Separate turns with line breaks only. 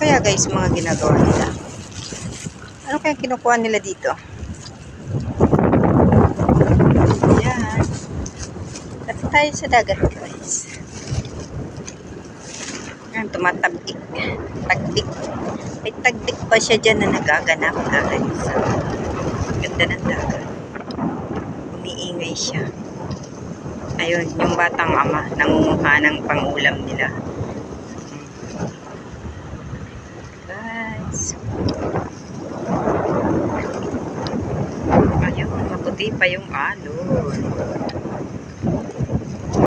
kaya guys mga ginagawa nila? Ano kaya kinukuha nila dito? Ayan. Dito tayo sa dagat guys. Ayan, tumatabik. Tagbik. May tagbik pa siya dyan na nagaganap guys. Ganda ng dagat. Umiingay siya. Ayun, yung batang ama nangunguha ng pangulam nila. Guys. Ayun, maputi pa yung alon.